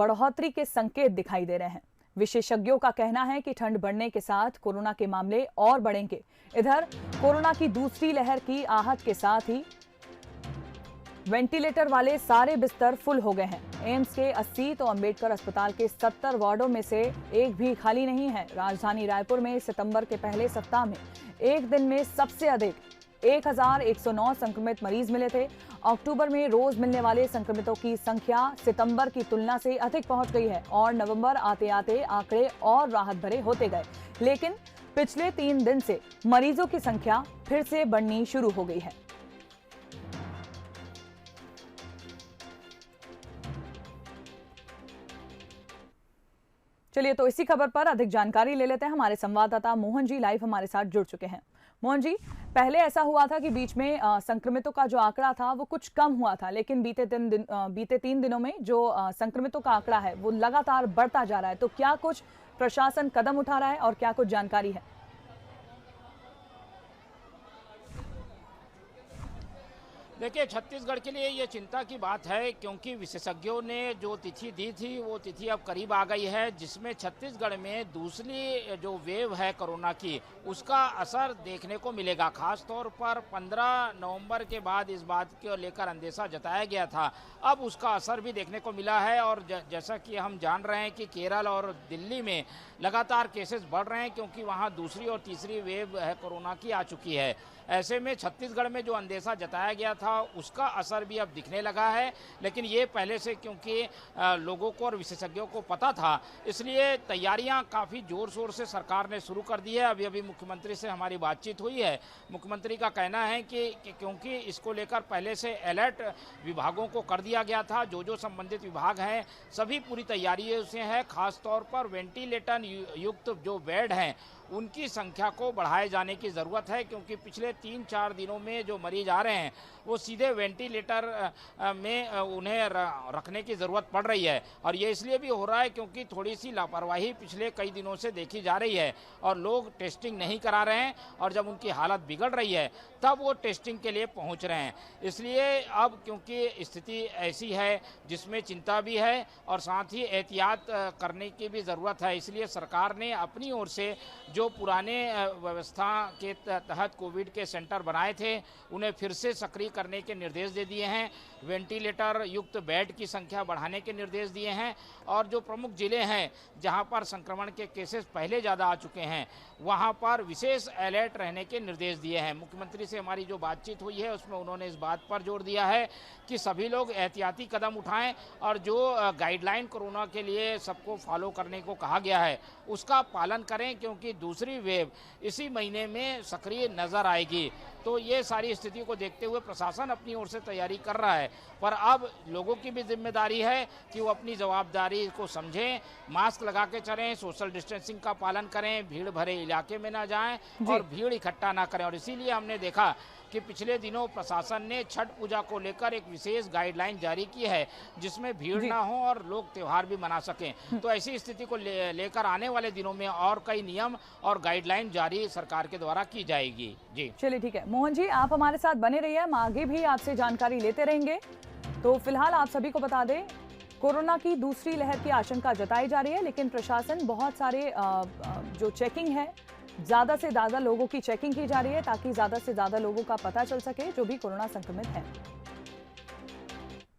बढ़ोतरी के संकेत दिखाई दे रहे हैं। विशेषज्ञों का कहना है कि ठंड बढ़ने के साथ कोरोना के मामले और बढ़ेंगे। इधर कोरोना की दूसरी लहर की आहट के साथ ही वेंटिलेटर वाले सारे बिस्तर फुल हो गए हैं। एम्स के 80 तो अंबेडकर अस्पताल के 70 वार्डों में से एक भी खाली नहीं है। राजधानी रायपुर में सितंबर के पहले सप्ताह में एक दिन में सबसे अधिक 1109 संक्रमित मरीज मिले थे। अक्टूबर में रोज मिलने वाले संक्रमितों की संख्या सितंबर की तुलना से अधिक पहुंच गई है और नवंबर आते आते आंकड़े और राहत भरे होते गए। लेकिन पिछले 3 दिन से मरीजों की संख्या फिर से बढ़नी शुरू हो गई है। चलिए तो इसी खबर पर अधिक जानकारी ले लेते हैं। हमारे संवाददाता मोहन जी लाइव हमारे साथ जुड़ चुके हैं। मोहन जी, पहले ऐसा हुआ था कि बीच में संक्रमितों का जो आंकड़ा था वो कुछ कम हुआ था, लेकिन बीते 3 दिनों में जो संक्रमितों का आंकड़ा है वो लगातार बढ़ता जा रहा है। तो क्या कुछ प्रशासन कदम उठा रहा है और क्या कुछ जानकारी है? देखिए, छत्तीसगढ़ के लिए ये चिंता की बात है क्योंकि विशेषज्ञों ने जो तिथि दी थी वो तिथि अब करीब आ गई है, जिसमें छत्तीसगढ़ में दूसरी जो वेव है कोरोना की उसका असर देखने को मिलेगा। खास तौर पर 15 नवंबर के बाद इस बात को लेकर अंदेशा जताया गया था, अब उसका असर भी देखने को मिला है। और जैसा कि हम जान रहे हैं कि केरल और दिल्ली में लगातार केसेस बढ़ रहे हैं क्योंकि वहाँ दूसरी और तीसरी वेव है कोरोना की आ चुकी है। ऐसे में छत्तीसगढ़ में जो अंदेशा जताया गया था उसका असर भी अब दिखने लगा है, लेकिन ये पहले से क्योंकि लोगों को और विशेषज्ञों को पता था, इसलिए तैयारियां काफ़ी ज़ोर शोर से सरकार ने शुरू कर दी है। अभी अभी मुख्यमंत्री से हमारी बातचीत हुई है। मुख्यमंत्री का कहना है कि क्योंकि इसको लेकर पहले से अलर्ट विभागों को कर दिया गया था, जो संबंधित विभाग हैं सभी पूरी तैयारियों से हैं। खास तौर पर वेंटिलेटर युक्त जो बेड हैं उनकी संख्या को बढ़ाए जाने की ज़रूरत है, क्योंकि पिछले 3-4 दिनों में जो मरीज आ रहे हैं वो सीधे वेंटिलेटर में उन्हें रखने की ज़रूरत पड़ रही है। और ये इसलिए भी हो रहा है क्योंकि थोड़ी सी लापरवाही पिछले कई दिनों से देखी जा रही है और लोग टेस्टिंग नहीं करा रहे हैं, और जब उनकी हालत बिगड़ रही है तब वो टेस्टिंग के लिए पहुंच रहे हैं। इसलिए अब क्योंकि स्थिति ऐसी है जिसमें चिंता भी है और साथ ही एहतियात करने की भी ज़रूरत है, इसलिए सरकार ने अपनी ओर से जो पुराने व्यवस्था के तहत कोविड के सेंटर बनाए थे उन्हें फिर से सक्रिय करने के निर्देश दे दिए हैं। वेंटिलेटर युक्त बेड की संख्या बढ़ाने के निर्देश दिए हैं और जो प्रमुख जिले हैं जहां पर संक्रमण के केसेस पहले ज़्यादा आ चुके हैं वहां पर विशेष अलर्ट रहने के निर्देश दिए हैं। मुख्यमंत्री से हमारी जो बातचीत हुई है उसमें उन्होंने इस बात पर जोर दिया है कि सभी लोग एहतियाती कदम उठाएं और जो गाइडलाइन कोरोना के लिए सबको फॉलो करने को कहा गया है उसका पालन करें, क्योंकि दूसरी वेव इसी महीने में सक्रिय नजर आएगी। तो ये सारी स्थिति को देखते हुए प्रशासन अपनी ओर से तैयारी कर रहा है, पर अब लोगों की भी जिम्मेदारी है कि वो अपनी जवाबदारी को समझें, मास्क लगा के चलें, सोशल डिस्टेंसिंग का पालन करें, भीड़ भरे इलाके में ना जाएं और भीड़ इकट्ठा ना करें। और इसीलिए हमने देखा कि पिछले दिनों प्रशासन ने छठ पूजा को लेकर एक विशेष गाइडलाइन जारी की है जिसमें भीड़ ना हो और लोग त्यौहार भी मना सकें। तो ऐसी स्थिति को लेकर आने वाले दिनों में और कई नियम और गाइडलाइन जारी सरकार के द्वारा की जाएगी। जी चलिए ठीक है मोहन जी, आप हमारे साथ बने रहिए, हम आगे भी आपसे जानकारी लेते रहेंगे। तो फिलहाल आप सभी को बता दें, कोरोना की दूसरी लहर की आशंका जताई जा रही है, लेकिन प्रशासन बहुत सारे जो चेकिंग है, ज्यादा से ज्यादा लोगों की चेकिंग की जा रही है ताकि ज्यादा से ज्यादा लोगों का पता चल सके जो भी कोरोना संक्रमित है।